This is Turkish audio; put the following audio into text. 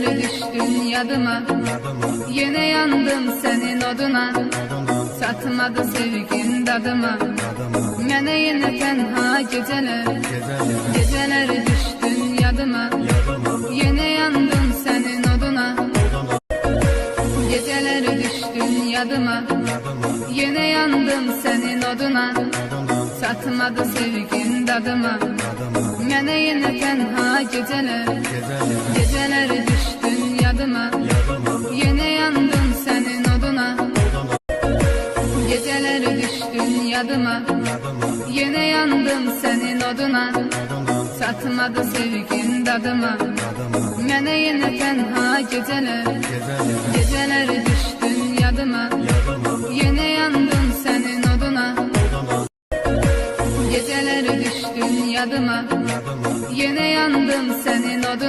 Geceleri düştün yadıma, yine yandım senin oduna. Satmadı sevgin dadıma, mene yine tenha geceler. Geceleri düştün yadıma, yine yandım senin oduna. Geceleri düştün yadıma, yine yandım senin oduna. Satmadı sevgin dadıma, mene yine tenha geceler. Geceleri düştün yadıma, yine yandım senin oduna. Geceleri düştün yadıma, yine yandım senin oduna. Satmadı sevgin dadıma, mene yine tenha geceler. Geceleri düştün yadıma, yine yandım senin oduna. Geceleri düştün yadıma, yine yandım senin oduna.